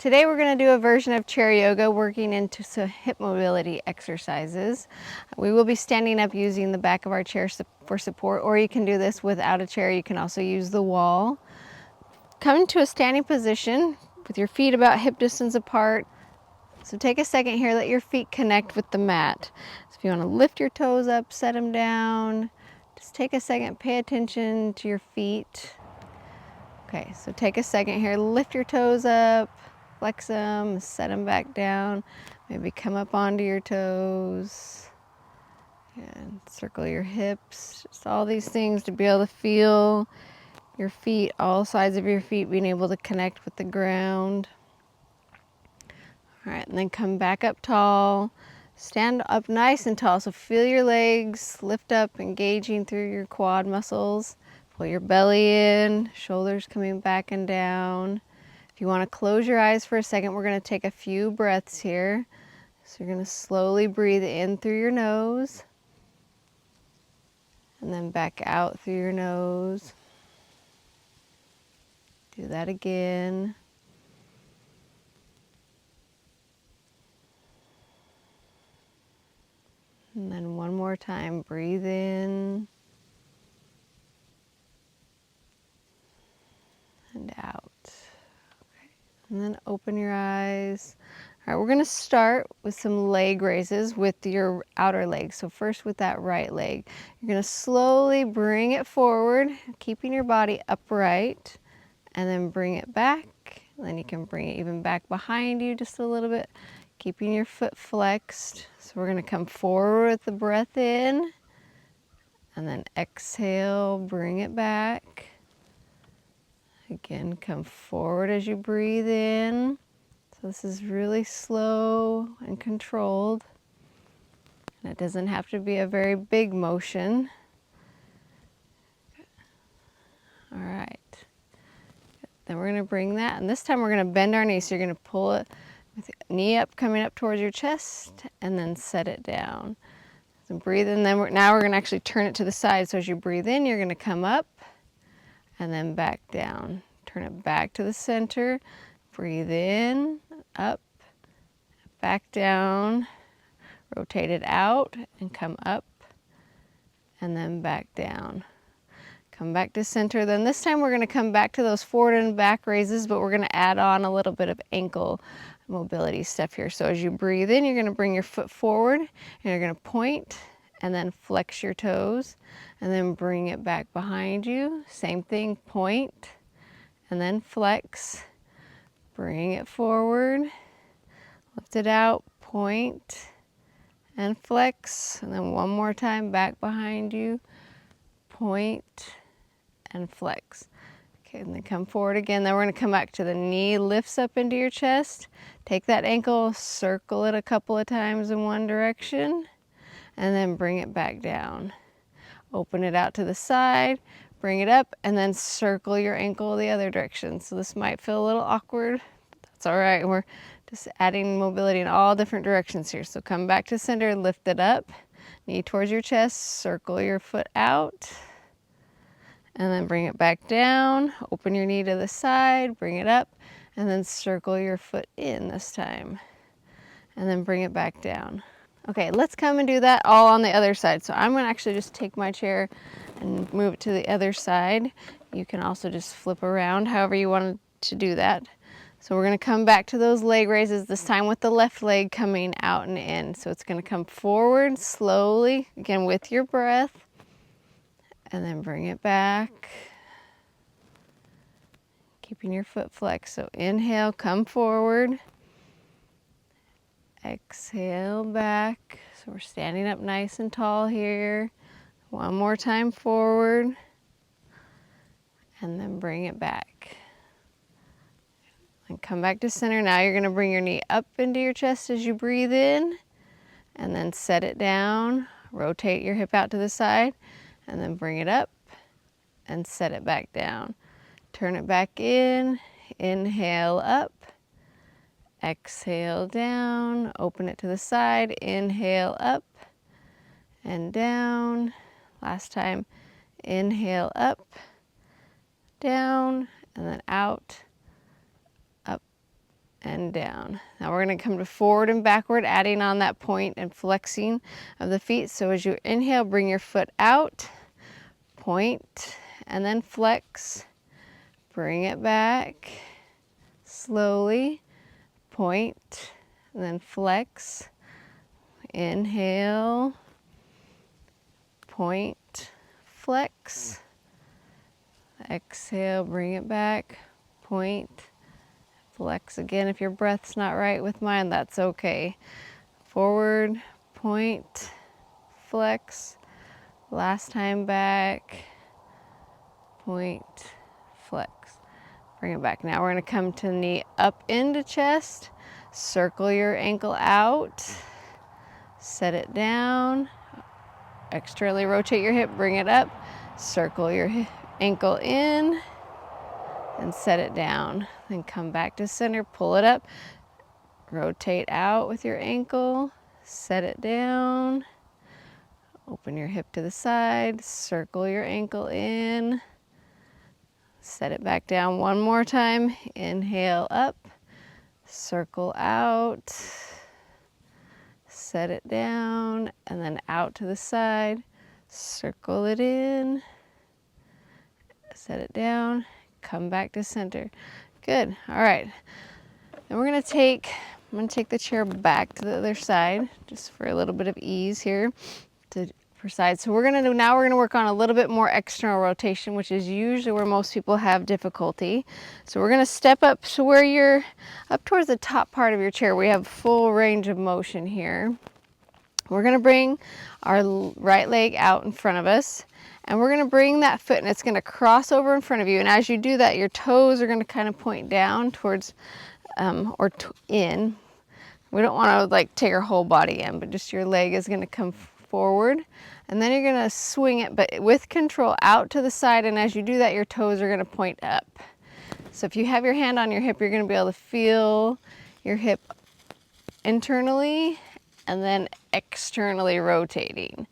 Today we're going to do a version of chair yoga working into some hip mobility exercises. We will be standing up using the back of our chair for support, or you can do this without a chair. You can also use the wall. Come to a standing position with your feet about hip distance apart. So take a second here, let your feet connect with the mat. So if you want to lift your toes up, set them down. Just take a second, pay attention to your feet. Okay, so take a second here, lift your toes up, flex them, set them back down. Maybe come up onto your toes and circle your hips. Just all these things to be able to feel your feet, all sides of your feet being able to connect with the ground. All right, and then come back up tall. Stand up nice and tall, so feel your legs lift up, engaging through your quad muscles. Pull your belly in, shoulders coming back and down. If you want to close your eyes for a second, we're going to take a few breaths here. So you're going to slowly breathe in through your nose and then back out through your nose. Do that again. And then one more time, breathe in and out. Okay. And then open your eyes. All right, we're going to start with some leg raises with your outer leg. So first with that right leg, you're going to slowly bring it forward, keeping your body upright, and then bring it back. Then you can bring it even back behind you just a little bit, keeping your foot flexed. So we're going to come forward with the breath in, and then exhale, bring it back. Again, come forward as you breathe in. So this is really slow and controlled. And it doesn't have to be a very big motion. All right. Then we're going to bring that, and this time we're going to bend our knee. So you're going to pull it with your knee up, coming up towards your chest, and then set it down. So breathe in, then now we're going to actually turn it to the side. So as you breathe in, you're going to come up and then back down. Turn it back to the center. Breathe in, up, back down. Rotate it out and come up and then back down. Come back to center. Then this time we're going to come back to those forward and back raises, but we're going to add on a little bit of ankle mobility stuff here. So as you breathe in, you're going to bring your foot forward and you're going to point and then flex your toes and then bring it back behind you. Same thing, point and then flex. Bring it forward, lift it out, point and flex, and then one more time back behind you, point and flex. Okay, and then come forward again. Then we're going to come back to the knee lifts up into your chest. Take that ankle, circle it a couple of times in one direction, and then bring it back down. Open it out to the side, bring it up, and then circle your ankle the other direction. So this might feel a little awkward. That's all right. We're just adding mobility in all different directions here. So come back to center, lift it up, knee towards your chest, circle your foot out, and then bring it back down. Open your knee to the side, bring it up, and then circle your foot in this time, and then bring it back down. Okay, let's come and do that all on the other side. So I'm going to actually just take my chair and move it to the other side. You can also just flip around however you want to do that. So we're going to come back to those leg raises, this time with the left leg coming out and in. So it's going to come forward slowly, again with your breath, and then bring it back, keeping your foot flexed. So inhale, come forward, exhale back. So we're standing up nice and tall here. One more time forward, and then bring it back. And come back to center. Now you're going to bring your knee up into your chest as you breathe in, and then set it down. Rotate your hip out to the side, and then bring it up and set it back down. Turn it back in. Inhale up. Exhale down. Open it to the side. Inhale up and down. Last time. Inhale up, down, and then out, up, and and down. Now we're going to come to forward and backward, adding on that point and flexing of the feet. So as you inhale, bring your foot out, point, and then flex. Bring it back, slowly, point, and then flex. Inhale, point, flex. Exhale, bring it back, point, flex again. If your breath's not right with mine, that's okay. Forward, point, flex. Last time back, point, flex. Bring it back. Now we're going to come to the knee up into chest. Circle your ankle out. Set it down. Externally rotate your hip, bring it up. Circle your ankle in and set it down. Then come back to center, pull it up. Rotate out with your ankle. Set it down. Open your hip to the side. Circle your ankle in. Set it back down one more time. Inhale up, circle out, set it down, and then out to the side. Circle it in, set it down, come back to center. Good, all right. Then I'm gonna take the chair back to the other side, just for a little bit of ease here per side. So now we're gonna work on a little bit more external rotation, which is usually where most people have difficulty. So we're gonna step up to where you're up towards the top part of your chair. We have full range of motion here. We're gonna bring our right leg out in front of us, and we're gonna bring that foot, and it's gonna cross over in front of you. And as you do that, your toes are gonna kind of point down towards, in. We don't wanna like take our whole body in, but just your leg is gonna come forward, and then you're gonna swing it, but with control, out to the side. And as you do that, your toes are gonna point up. So if you have your hand on your hip, you're gonna be able to feel your hip internally and then externally rotating.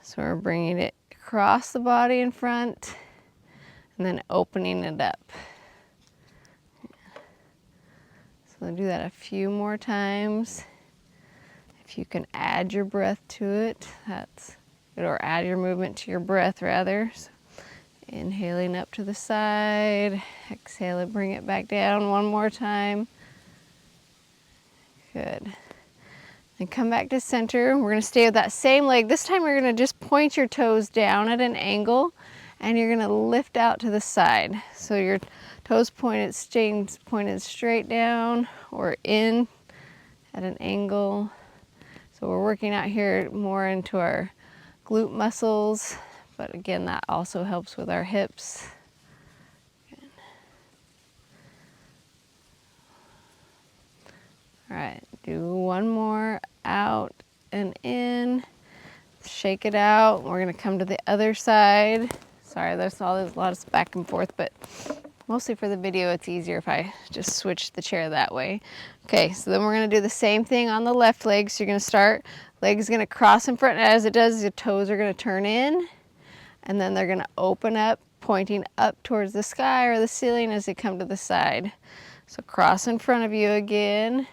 So we're bringing it across the body in front and then opening it up. So we'll do that a few more times. If you can add your breath to it, that's good, or add your movement to your breath rather. So inhaling up to the side, exhale it, bring it back down one more time. Good. Then come back to center. We're gonna stay with that same leg. This time you're gonna just point your toes down at an angle, and you're gonna lift out to the side. So your toes staying pointed straight down or in at an angle. So we're working out here more into our glute muscles, but again, that also helps with our hips. Good. All right, do one more, out and in. Shake it out. We're gonna come to the other side. Sorry, there's a lot of back and forth, but mostly for the video, it's easier if I just switch the chair that way. Okay, so then we're gonna do the same thing on the left leg. So you're gonna start, leg's gonna cross in front, and as it does, your toes are gonna turn in, and then they're gonna open up, pointing up towards the sky or the ceiling as they come to the side. So cross in front of you again,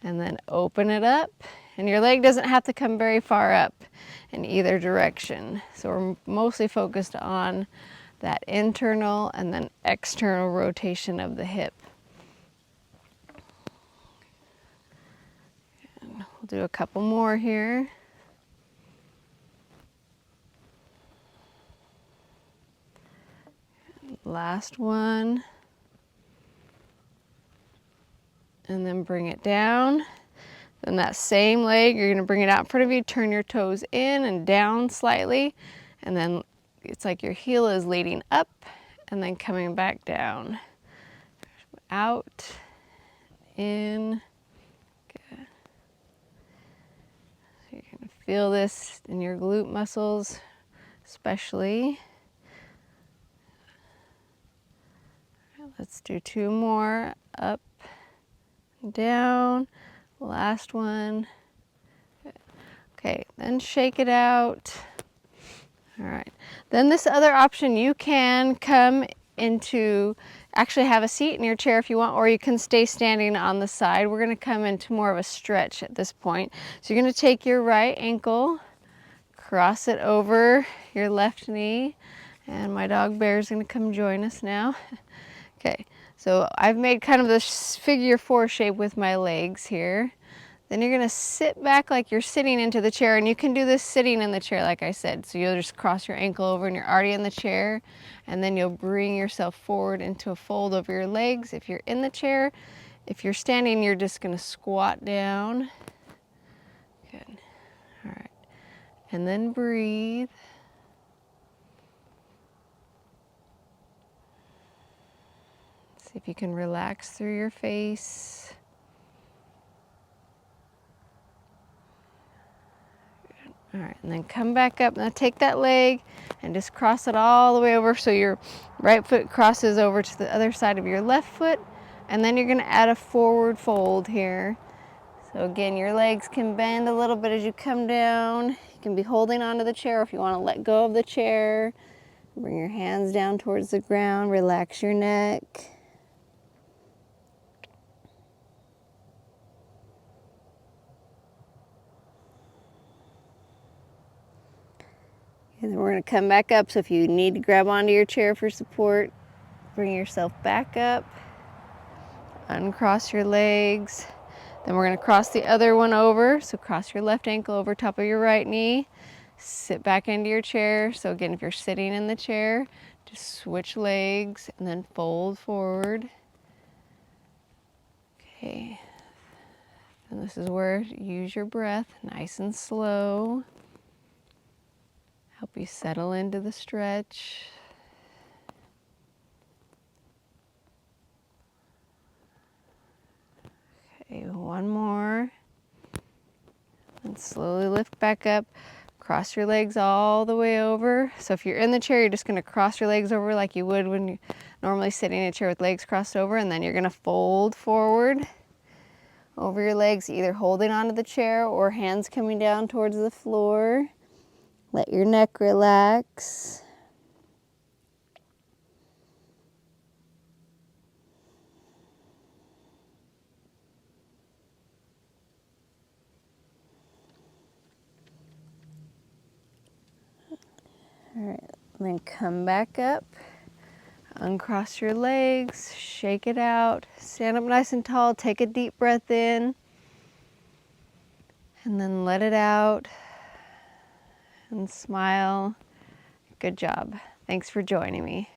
and then open it up. And your leg doesn't have to come very far up in either direction. So we're mostly focused on that internal and then external rotation of the hip. And we'll do a couple more here. Last one. And then bring it down. Then that same leg, you're gonna bring it out in front of you, turn your toes in and down slightly, and then it's like your heel is leading up and then coming back down. Out, in, good. So you're gonna feel this in your glute muscles, especially. Let's do two more, up, down. Last one. Okay, then shake it out. All right. Then this other option, you can come into, actually have a seat in your chair if you want, or you can stay standing on the side. We're gonna come into more of a stretch at this point. So you're gonna take your right ankle, cross it over your left knee, and my dog Bear's gonna come join us now. Okay, so I've made kind of this figure 4 shape with my legs here. Then you're gonna sit back like you're sitting into the chair, and you can do this sitting in the chair like I said. So you'll just cross your ankle over and you're already in the chair, and then you'll bring yourself forward into a fold over your legs if you're in the chair. If you're standing, you're just gonna squat down. Good, all right. And then breathe. See if you can relax through your face. All right, and then come back up. Now take that leg and just cross it all the way over so your right foot crosses over to the other side of your left foot. And then you're gonna add a forward fold here. So again, your legs can bend a little bit as you come down. You can be holding onto the chair if you wanna let go of the chair. Bring your hands down towards the ground, relax your neck. And then we're gonna come back up, so if you need to grab onto your chair for support, bring yourself back up, uncross your legs. Then we're gonna cross the other one over, so cross your left ankle over top of your right knee, sit back into your chair. So again, if you're sitting in the chair, just switch legs and then fold forward. Okay, and this is where use your breath, nice and slow. Help you settle into the stretch. Okay, one more. And slowly lift back up. Cross your legs all the way over. So if you're in the chair, you're just gonna cross your legs over like you would when you're normally sitting in a chair with legs crossed over, and then you're gonna fold forward over your legs, either holding onto the chair or hands coming down towards the floor. Let your neck relax. All right, then come back up, uncross your legs, shake it out, stand up nice and tall, take a deep breath in, and then let it out, and smile. Good job. Thanks for joining me.